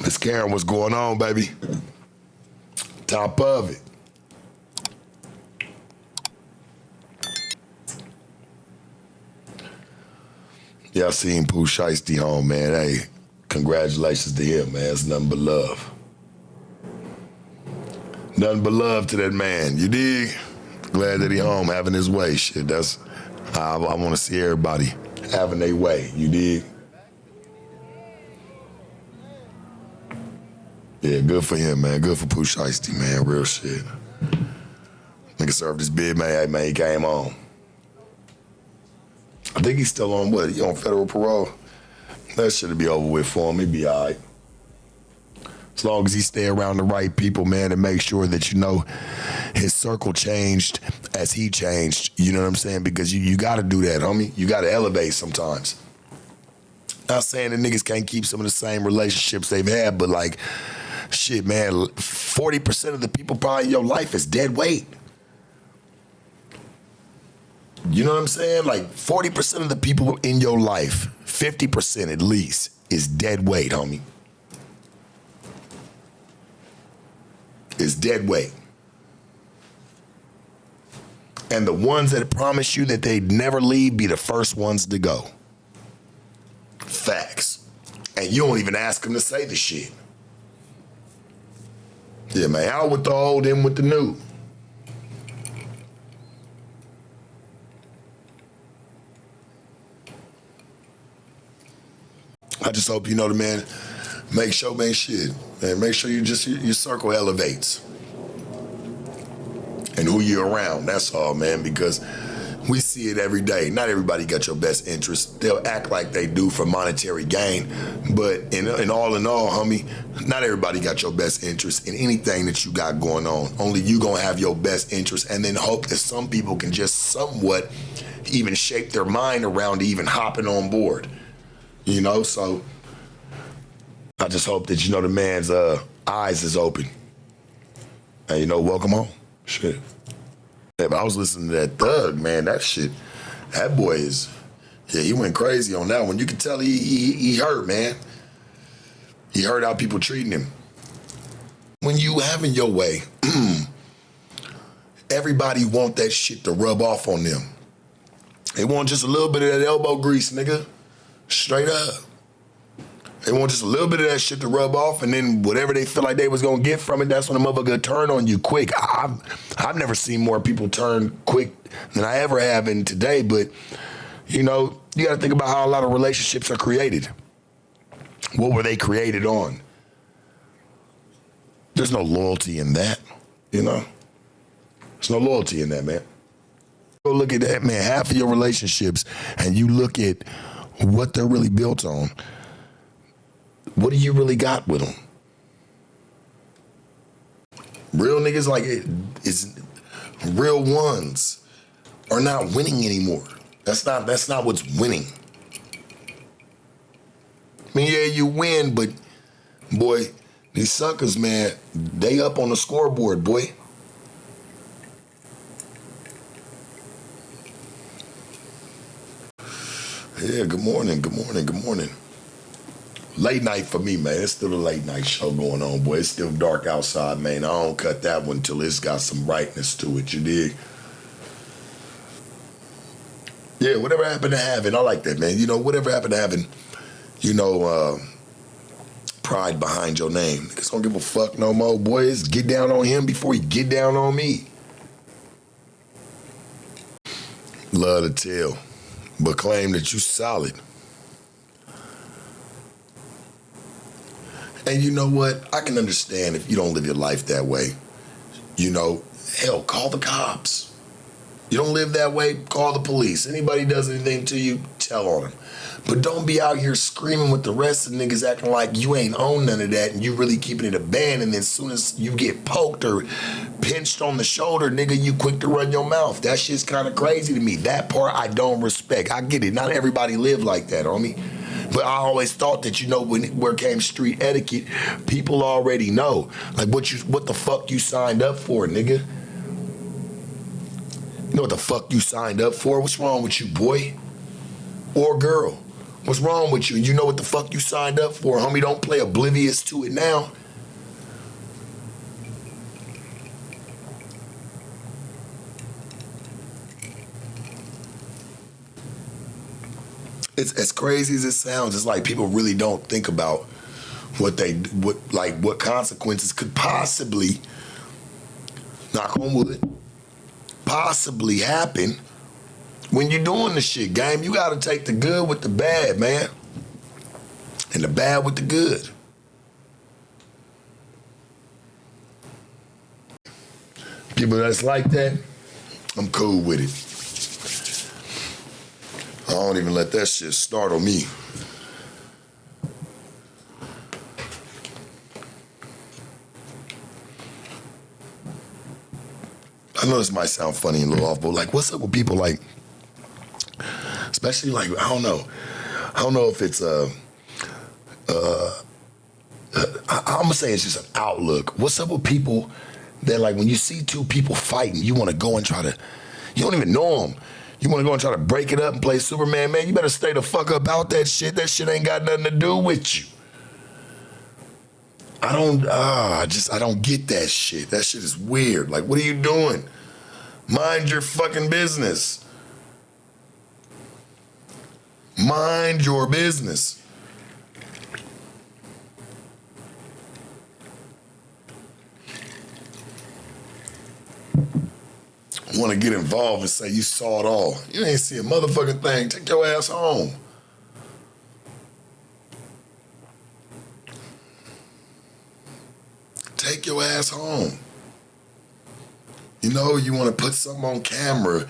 Miss Karen, what's going on, baby? Top of it. Yeah, I seen Poo Shisty home, man. Hey, congratulations to him, man. It's nothing but love. Nothing but love to that man. You dig? Glad that he home having his way. Shit, that's I want to see everybody having their way. You dig? Yeah, good for him, man. Good for Poo Shisty, man. Real shit. Nigga served his bid, man. Hey, man, he came home. I think he's still on what? He on federal parole? That shit'll be over with for him. He'll be all right. As long as he stay around the right people, man, and make sure that, you know, his circle changed as he changed. You know what I'm saying? Because you got to do that, homie. You got to elevate sometimes. Not saying that niggas can't keep some of the same relationships they've had, but like, shit, man, 40% of the people probably in your life is dead weight. You know what I'm saying? Like 40% of the people in your life, 50% at least, is dead weight, homie. Is dead weight. And the ones that promise you that they'd never leave be the first ones to go. Facts. And you don't even ask them to say the shit. Yeah, man, out with the old, in with the new. I just hope, you know, the man, make sure, man, shit. Man, make sure your circle elevates. And who you're around, that's all, man, because we see it every day. Not everybody got your best interest. They'll act like they do for monetary gain, but in all, homie, not everybody got your best interest in anything that you got going on. Only you gonna have your best interest, and then hope that some people can just somewhat even shape their mind around even hopping on board. You know, so I just hope that, you know, the man's eyes is open. And, you know, welcome home. Shit. Yeah, but I was listening to that Thug, man. That shit, that boy is, yeah, he went crazy on that one. You can tell he hurt, man. He hurt how people treating him. When you having your way, everybody want that shit to rub off on them. They want just a little bit of that elbow grease, nigga. Straight up. They want just a little bit of that shit to rub off, and then whatever they feel like they was gonna get from it, that's when the motherfucker turn on you quick. I've never seen more people turn quick than I ever have in today, but, you know, you gotta think about how a lot of relationships are created. What were they created on? There's no loyalty in that, you know? There's no loyalty in that, man. Go look at that, man. Half of your relationships, and you look at what they're really built on. What do you really got with them? Real niggas, like, it's real ones are not winning anymore. That's not what's winning. I mean, yeah, you win, but boy, these suckers, man, they up on the scoreboard, boy. Yeah, good morning. Late night for me, man. It's still a late night show going on, boy. It's still dark outside, man. I don't cut that one till it's got some brightness to it, you dig? Yeah, whatever happened to having, I like that, man. You know, whatever happened to having, you know, pride behind your name. Niggas don't give a fuck no more, boys. Get down on him before you get down on me. Love to tell, but claim that you solid. And you know what? I can understand if you don't live your life that way. You know, hell, call the cops. You don't live that way, call the police. Anybody does anything to you, tell on them. But don't be out here screaming with the rest of the niggas acting like you ain't own none of that and you really keeping it a band, and then as soon as you get poked or pinched on the shoulder, nigga, you quick to run your mouth. That shit's kind of crazy to me. That part I don't respect. I get it. Not everybody live like that, homie. But I always thought that, you know, where came street etiquette, people already know. Like what the fuck you signed up for, nigga? You know what the fuck you signed up for? What's wrong with you, boy? Or girl? What's wrong with you? You know what the fuck you signed up for, homie. Don't play oblivious to it now. It's as crazy as it sounds. It's like people really don't think about what consequences could possibly, knock on wood, possibly happen when you're doing the shit, game. You gotta take the good with the bad, man. And the bad with the good. People that's like that, I'm cool with it. I don't even let that shit startle me. I know this might sound funny and a little off, but like, what's up with people like, especially like, I don't know if it's I'm gonna say it's just an outlook. What's up with people that like when you see two people fighting, you want to go and try to, you don't even know them. You want to go and try to break it up and play Superman, man, you better stay the fuck up out that shit. That shit ain't got nothing to do with you. I don't get that shit. That shit is weird. Like, what are you doing? Mind your fucking business. Mind your business. Want to get involved and say you saw it all. You ain't see a motherfucking thing. Take your ass home. Take your ass home. You know, you want to put something on camera.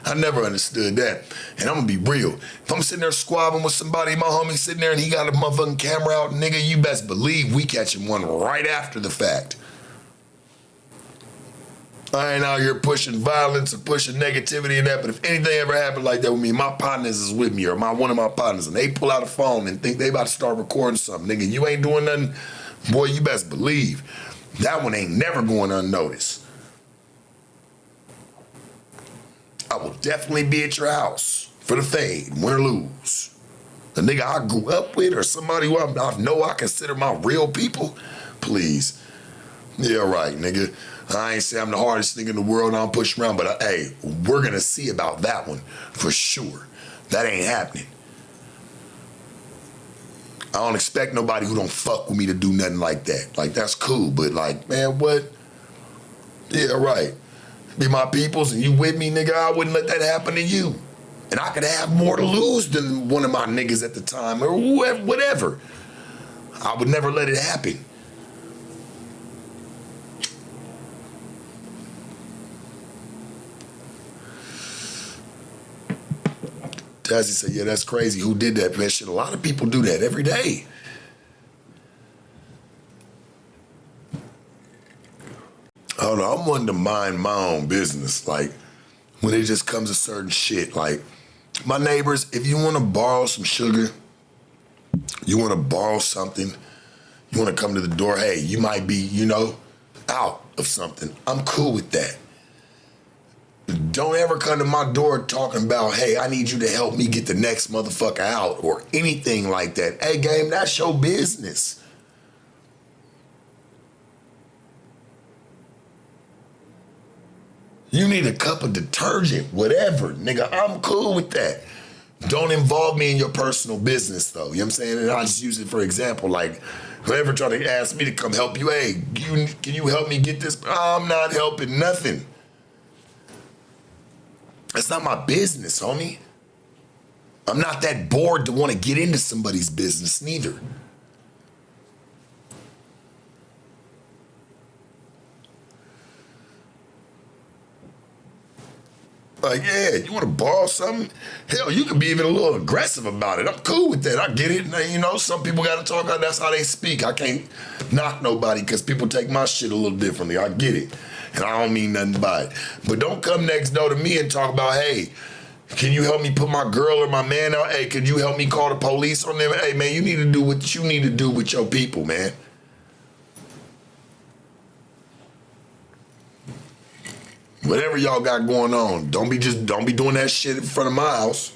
I never understood that. And I'm going to be real. If I'm sitting there squabbling with somebody, my homie sitting there and he got a motherfucking camera out, nigga, you best believe we catching one right after the fact. I ain't out here pushing violence or pushing negativity and that, but if anything ever happened like that with me, my partners is with me or one of my partners, and they pull out a phone and think they about to start recording something, nigga, you ain't doing nothing, boy, you best believe that one ain't never going unnoticed. I will definitely be at your house for the fade, win or lose. The nigga I grew up with or somebody who I know I consider my real people, please. Yeah, right, nigga. I ain't say I'm the hardest nigga in the world and I'm pushing around, but hey, we're gonna see about that one for sure. That ain't happening. I don't expect nobody who don't fuck with me to do nothing like that. Like, that's cool, but like, man, what? Yeah, right. Be my peoples and you with me, nigga, I wouldn't let that happen to you. And I could have more to lose than one of my niggas at the time or whoever, whatever. I would never let it happen. Tazzy said, yeah, that's crazy. Who did that, man? Shit, a lot of people do that every day. I don't know, I'm one to mind my own business. Like, when it just comes to certain shit, like, my neighbors, if you want to borrow some sugar, you want to borrow something, you want to come to the door, hey, you might be, you know, out of something. I'm cool with that. Don't ever come to my door talking about, hey, I need you to help me get the next motherfucker out or anything like that. Hey, game, that's your business. You need a cup of detergent, whatever. Nigga, I'm cool with that. Don't involve me in your personal business, though. You know what I'm saying? And I just use it for example. Like, whoever try to ask me to come help you, hey, can you help me get this? I'm not helping nothing. That's not my business, homie. I'm not that bored to want to get into somebody's business, neither. Like, yeah, you want to borrow something? Hell, you could be even a little aggressive about it. I'm cool with that. I get it. You know, some people got to talk about that's how they speak. I can't knock nobody because people take my shit a little differently. I get it. And I don't mean nothing by it. But don't come next door to me and talk about, hey, can you help me put my girl or my man out? Hey, could you help me call the police on them? Hey, man, you need to do what you need to do with your people, man. Whatever y'all got going on, don't be doing that shit in front of my house.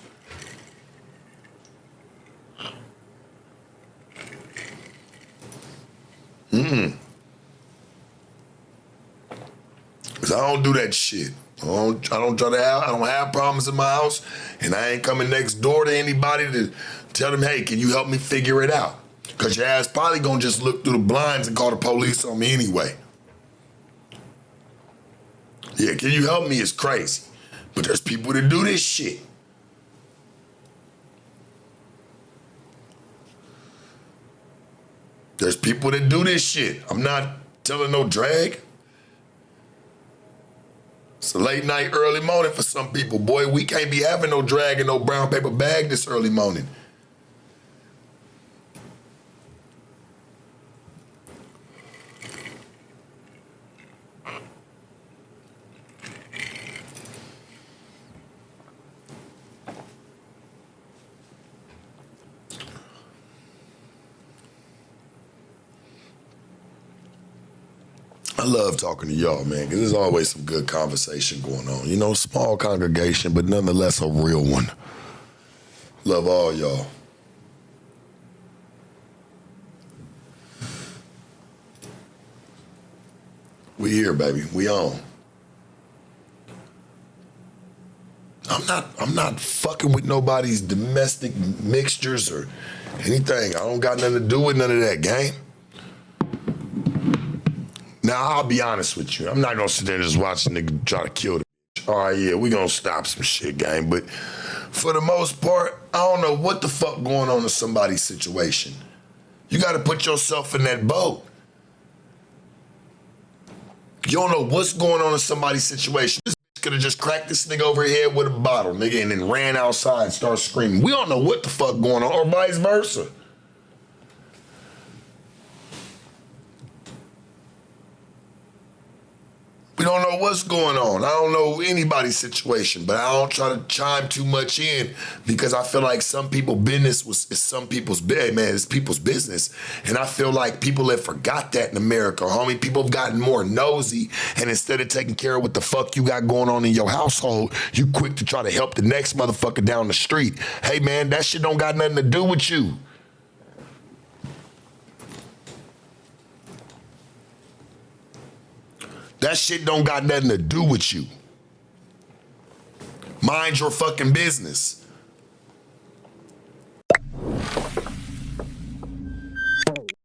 Cause I don't do that shit. I don't have problems in my house, and I ain't coming next door to anybody to tell them, hey, can you help me figure it out? Cause your ass probably gonna just look through the blinds and call the police on me anyway. Yeah, can you help me? It's crazy. But there's people that do this shit. There's people that do this shit. I'm not telling no drag. It's a late night, early morning for some people. Boy, we can't be having no drag and no brown paper bag this early morning. I love talking to y'all, man, because there's always some good conversation going on. You know, small congregation, but nonetheless a real one. Love all y'all. We here, baby. We on. I'm not fucking with nobody's domestic mixtures or anything. I don't got nothing to do with none of that, gang. Now, I'll be honest with you. I'm not gonna sit there and just watch a nigga try to kill the bitch. All right, yeah, we gonna stop some shit, gang. But for the most part, I don't know what the fuck going on in somebody's situation. You gotta put yourself in that boat. You don't know what's going on in somebody's situation. This bitch could have just cracked this nigga over the head with a bottle, nigga, and then ran outside and started screaming. We don't know what the fuck going on, or vice versa. We don't know what's going on. I don't know anybody's situation, but I don't try to chime too much in because I feel like some people's business is some people's man, it's people's business. And I feel like people have forgot that in America, homie. People have gotten more nosy, and instead of taking care of what the fuck you got going on in your household, you quick to try to help the next motherfucker down the street. Hey man, that shit don't got nothing to do with you. That shit don't got nothing to do with you. Mind your fucking business.